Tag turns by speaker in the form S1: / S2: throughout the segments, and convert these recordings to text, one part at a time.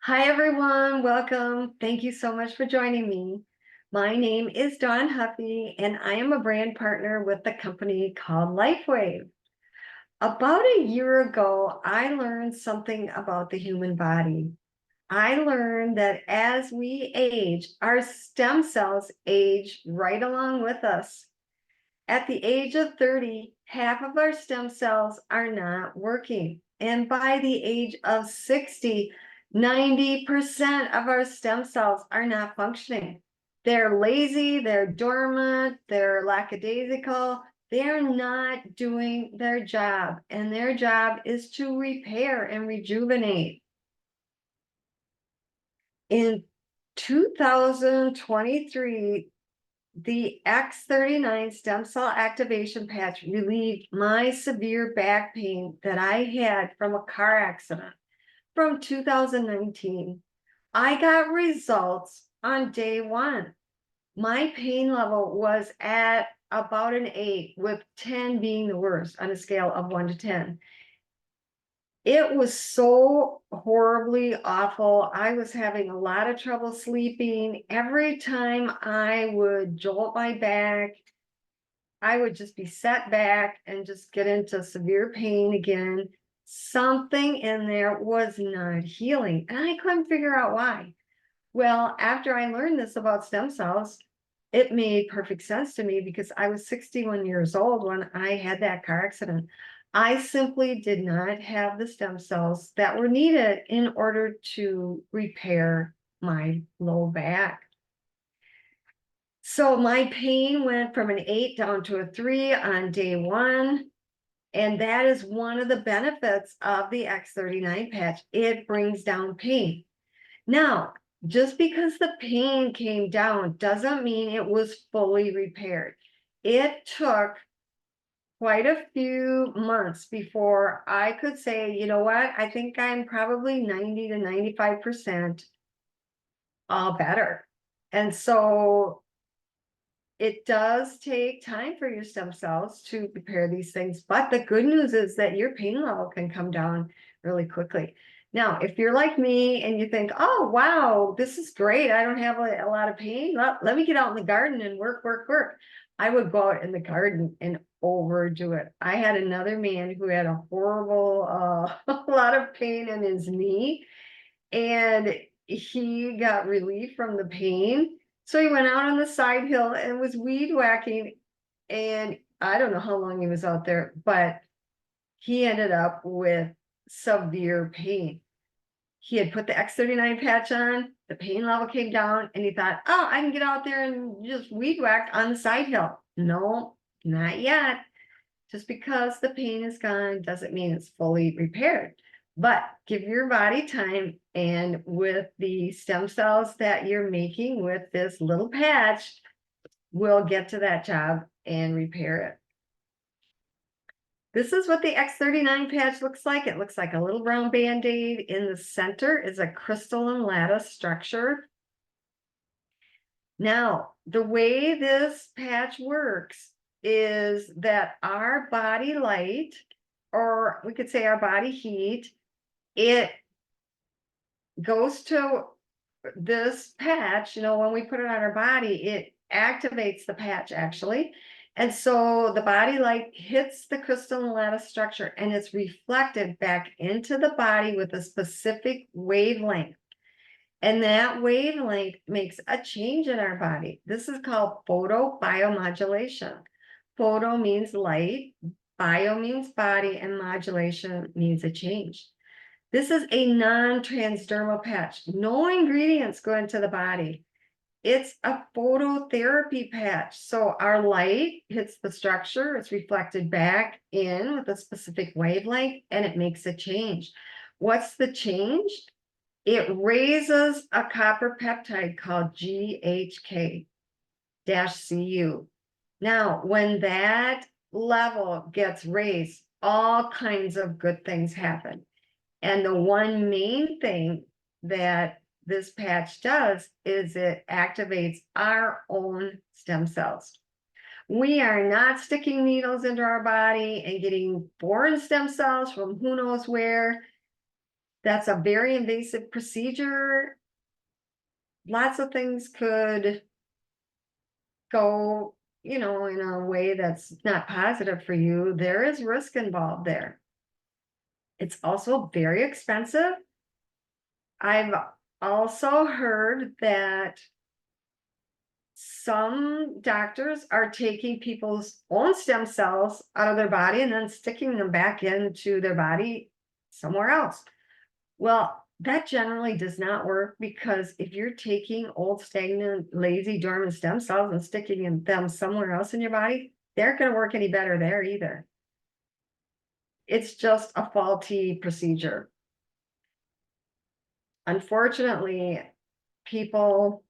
S1: Hi, everyone. Welcome. Thank you so much for joining me. My name is Dawn Huffy, and I am a brand partner with the company called LifeWave. About a year ago, I learned something about the human body. I learned that as we age, our stem cells age right along with us. At the age of 30, half of our stem cells are not working. And by the age of 60, 90% of our stem cells are not functioning. They're lazy, they're dormant, they're lackadaisical. They're not doing their job, and their job is to repair and rejuvenate. In 2023, the X39 stem cell activation patch relieved my severe back pain that I had from a car accident from 2019. I got results on day one. My pain level was at about an 8, with 10 being the worst on a scale of 1 to 10. It was so horribly awful. I was having a lot of trouble sleeping. Every time I would jolt my back, I would just be set back and just get into severe pain again. Something in there was not healing, and I couldn't figure out why. Well, after I learned this about stem cells, it made perfect sense to me because I was 61 years old when I had that car accident. I simply did not have the stem cells that were needed in order to repair my low back. So my pain went from an 8 down to a 3 on day one. And that is one of the benefits of the X39 patch. It brings down pain. Now, just because the pain came down doesn't mean it was fully repaired. It took quite a few months before I could say, you know what, I think I'm probably 90 to 95% better. And so it does take time for your stem cells to repair these things, but the good news is that your pain level can come down really quickly. Now, if you're like me and you think, oh, wow, this is great, I don't have a lot of pain, let me get out in the garden and work. I would go out in the garden and overdo it. I had another man who had a horrible, a lot of pain in his knee, and he got relief from the pain. So he went out on the side hill and was weed whacking. And I don't know how long he was out there, but he ended up with severe pain. He had put the X39 patch on, the pain level came down, and he thought, oh, I can get out there and just weed whack on the side hill. No, not yet. Just because the pain is gone doesn't mean it's fully repaired. But give your body time, and with the stem cells that you're making with this little patch, we'll get to that job and repair it. This is what the X39 patch looks like. It looks like a little brown Band-Aid. In the center is a crystalline lattice structure. Now, the way this patch works is that our body light, or we could say our body heat, it goes to this patch. When we put it on our body, it activates the patch actually. And so the body light hits the crystalline lattice structure and it's reflected back into the body with a specific wavelength. And that wavelength makes a change in our body. This is called photobiomodulation. Photo means light, bio means body, and modulation means a change. This is a non-transdermal patch. No ingredients go into the body. It's a phototherapy patch. So our light hits the structure, it's reflected back in with a specific wavelength, and it makes a change. What's the change? It raises a copper peptide called GHK-Cu. Now, when that level gets raised, all kinds of good things happen. And the one main thing that this patch does is it activates our own stem cells. We are not sticking needles into our body and getting foreign stem cells from who knows where. That's a very invasive procedure. Lots of things could go, in a way that's not positive for you. There is risk involved there. It's also very expensive. I've also heard that some doctors are taking people's own stem cells out of their body and then sticking them back into their body somewhere else. Well, that generally does not work, because if you're taking old, stagnant, lazy, dormant stem cells and sticking them somewhere else in your body, they aren't going to work any better there either. It's just a faulty procedure. Unfortunately, people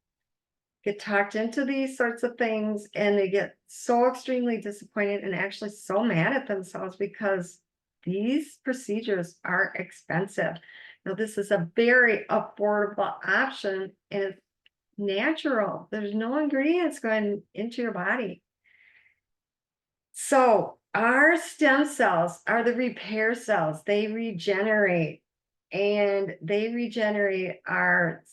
S1: get talked into these sorts of things, and they get so extremely disappointed and actually so mad at themselves because these procedures are expensive. Now, this is a very affordable option, and it's natural. There's no ingredients going into your body. So our stem cells are the repair cells. They regenerate, and they regenerate our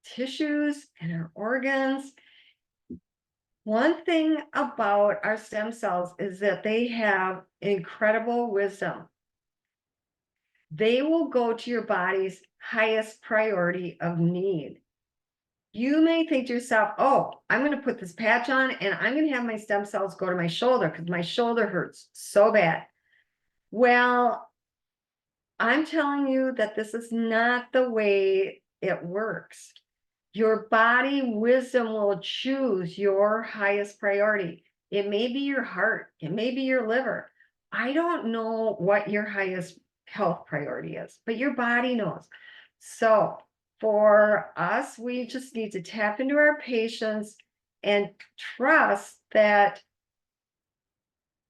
S1: tissues and our organs. One thing about our stem cells is that they have incredible wisdom. They will go to your body's highest priority of need. You may think to yourself, oh, I'm going to put this patch on and I'm going to have my stem cells go to my shoulder because my shoulder hurts so bad. Well, I'm telling you that this is not the way it works. Your body wisdom will choose your highest priority. It may be your heart, it may be your liver. I don't know what your highest health priority is, but your body knows. So for us, we just need to tap into our patients and trust that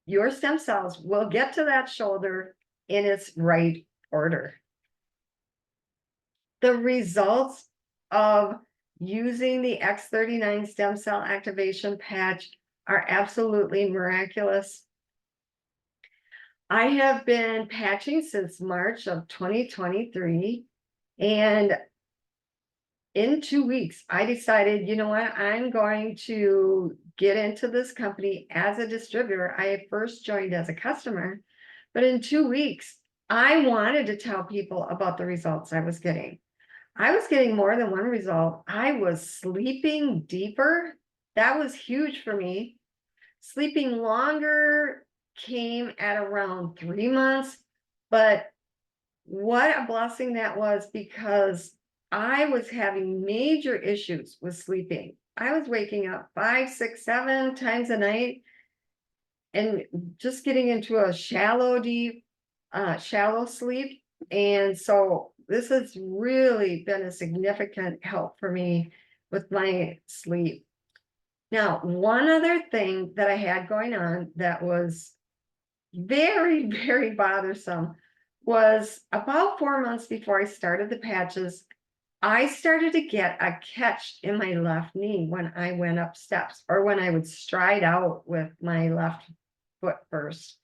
S1: your stem cells will get to that shoulder in its right order. The results of using the X39 stem cell activation patch are absolutely miraculous. I have been patching since March of 2023, and in 2 weeks, I decided, you know what, I'm going to get into this company as a distributor. I first joined as a customer, but in 2 weeks, I wanted to tell people about the results I was getting. I was getting more than one result. I was sleeping deeper. That was huge for me. Sleeping longer came at around 3 months, but what a blessing that was, because I was having major issues with sleeping. I was waking up 5, 6, 7 times a night and just getting into a shallow sleep. And so this has really been a significant help for me with my sleep. Now, one other thing that I had going on that was very, very bothersome was about 4 months before I started the patches, I started to get a catch in my left knee when I went up steps, or when I would stride out with my left foot first.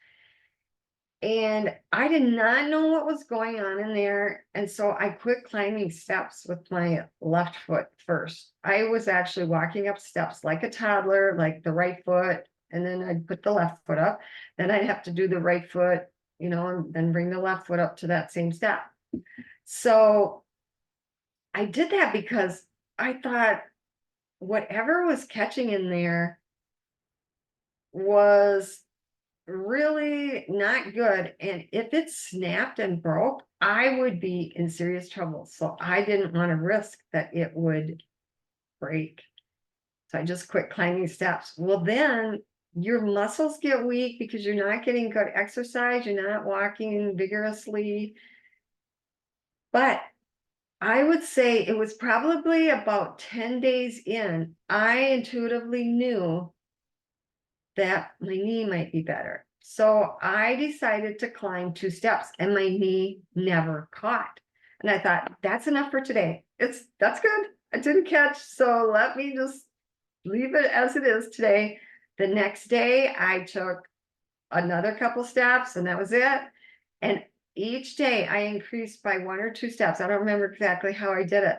S1: And I did not know what was going on in there. And so I quit climbing steps with my left foot first. I was actually walking up steps like a toddler, like the right foot, and then I'd put the left foot up. Then I'd have to do the right foot, and then bring the left foot up to that same step. So I did that because I thought whatever was catching in there was really not good, and if it snapped and broke, I would be in serious trouble. So I didn't want to risk that it would break. So I just quit climbing steps. Well, then your muscles get weak because you're not getting good exercise, you're not walking vigorously. But I would say it was probably about 10 days in, I intuitively knew that my knee might be better. So I decided to climb 2 steps, and my knee never caught. And I thought, that's enough for today. That's good. I didn't catch, so let me just leave it as it is today. The next day I took another couple steps, and that was it. And each day I increased by 1 or 2 steps. I don't remember exactly how I did it.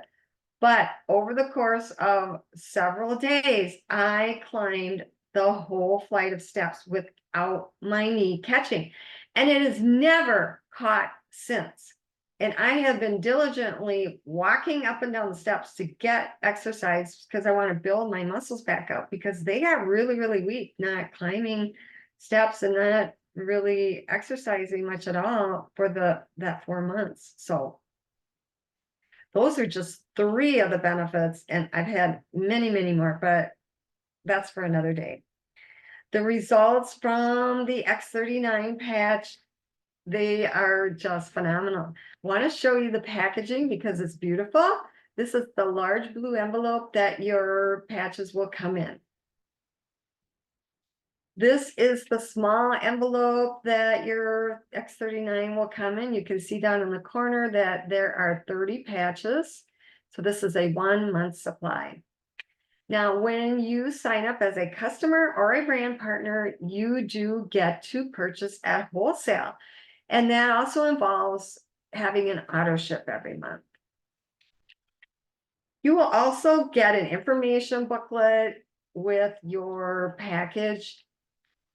S1: But over the course of several days, I climbed the whole flight of steps without my knee catching. And it has never caught since. And I have been diligently walking up and down the steps to get exercise because I want to build my muscles back up because they got really, really weak, not climbing steps and not really exercising much at all for that 4 months. So those are just 3 of the benefits, and I've had many, many more, but that's for another day. The results from the X39 patch, they are just phenomenal. Want to show you the packaging because it's beautiful. This is the large blue envelope that your patches will come in. This is the small envelope that your X39 will come in. You can see down in the corner that there are 30 patches. So this is a 1-month supply. Now, when you sign up as a customer or a brand partner, you do get to purchase at wholesale. And that also involves having an auto ship every month. You will also get an information booklet with your package.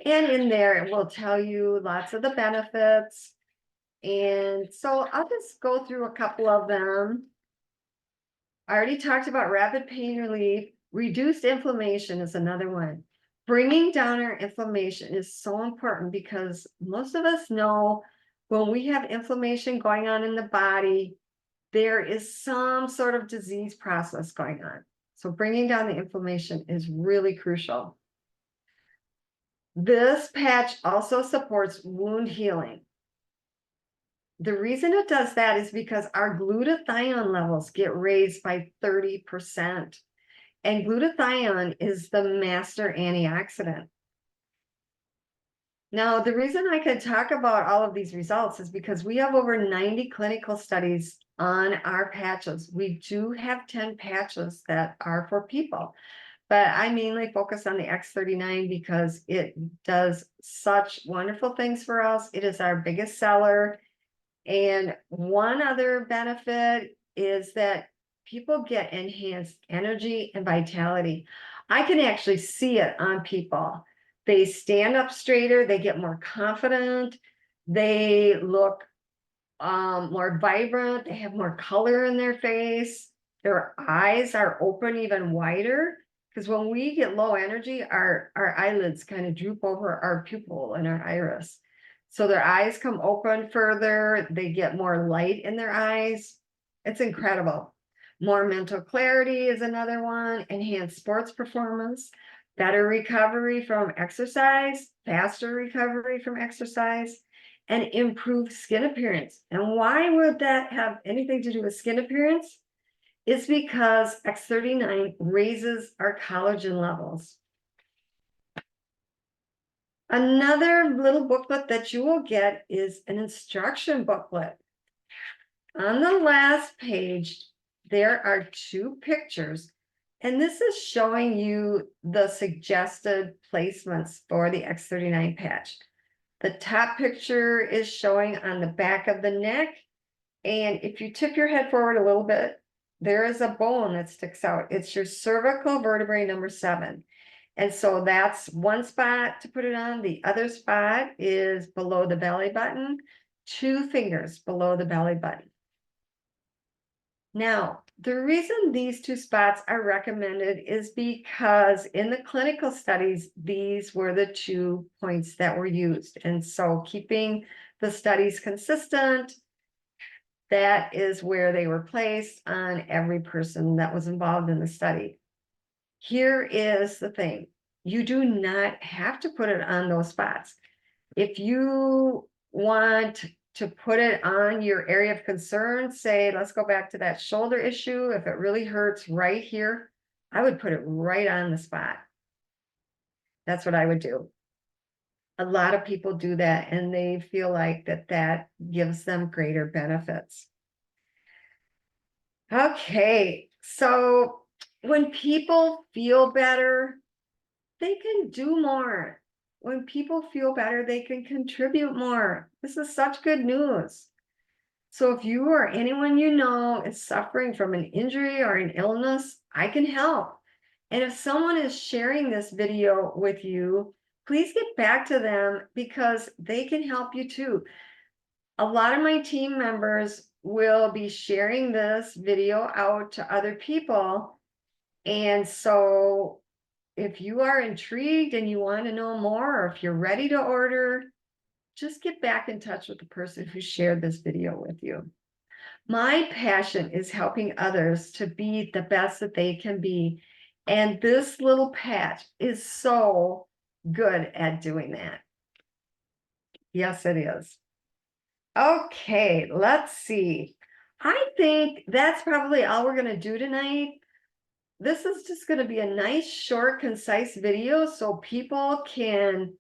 S1: And in there, it will tell you lots of the benefits. And so I'll just go through a couple of them. I already talked about rapid pain relief. Reduced inflammation is another one. Bringing down our inflammation is so important because most of us know when we have inflammation going on in the body, there is some sort of disease process going on. So bringing down the inflammation is really crucial. This patch also supports wound healing. The reason it does that is because our glutathione levels get raised by 30%. And glutathione is the master antioxidant. Now, the reason I could talk about all of these results is because we have over 90 clinical studies on our patches. We do have 10 patches that are for people. But I mainly focus on the X39 because it does such wonderful things for us. It is our biggest seller. And one other benefit is that people get enhanced energy and vitality. I can actually see it on people. They stand up straighter, they get more confident, they look more vibrant, they have more color in their face, their eyes are open even wider. Because when we get low energy, our eyelids kind of droop over our pupil and our iris. So their eyes come open further, they get more light in their eyes. It's incredible. More mental clarity is another one, enhanced sports performance, better recovery from exercise, faster recovery from exercise, and improved skin appearance. And why would that have anything to do with skin appearance? It's because X39 raises our collagen levels. Another little booklet that you will get is an instruction booklet. On the last page, there are 2 pictures, and this is showing you the suggested placements for the X39 patch. The top picture is showing on the back of the neck, and if you tip your head forward a little bit, there is a bone that sticks out. It's your cervical vertebrae number 7. And so that's one spot to put it on. The other spot is below the belly button, 2 fingers below the belly button. Now, the reason these 2 spots are recommended is because in the clinical studies, these were the 2 points that were used. And so keeping the studies consistent, that is where they were placed on every person that was involved in the study. Here is the thing. You do not have to put it on those spots. If you want to put it on your area of concern, say, let's go back to that shoulder issue. If it really hurts right here, I would put it right on the spot. That's what I would do. A lot of people do that and they feel like that gives them greater benefits. Okay, so when people feel better, they can do more. when people feel better, they can contribute more. This is such good news. So if you or anyone you know is suffering from an injury or an illness, I can help. And if someone is sharing this video with you, please get back to them because they can help you too. A lot of my team members will be sharing this video out to other people. And so if you are intrigued and you want to know more, or if you're ready to order, just get back in touch with the person who shared this video with you. My passion is helping others to be the best that they can be. And this little patch is so good at doing that. Yes, it is. Okay, let's see. I think that's probably all we're going to do tonight. This is just going to be a nice, short, concise video so people can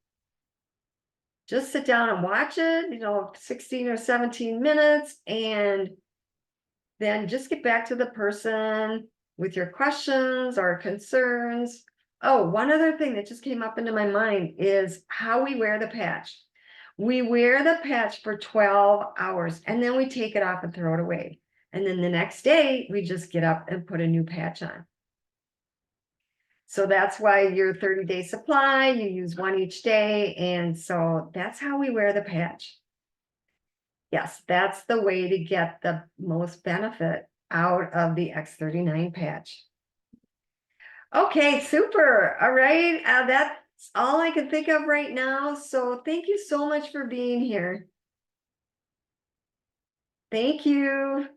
S1: just sit down and watch it, 16 or 17 minutes, and then just get back to the person with your questions or concerns. Oh, one other thing that just came up into my mind is how we wear the patch. We wear the patch for 12 hours and then we take it off and throw it away. And then the next day, we just get up and put a new patch on. So that's why your 30-day supply, you use one each day. And so that's how we wear the patch. Yes, that's the way to get the most benefit out of the X39 patch. Okay, super. All right. That's all I can think of right now. So thank you so much for being here. Thank you.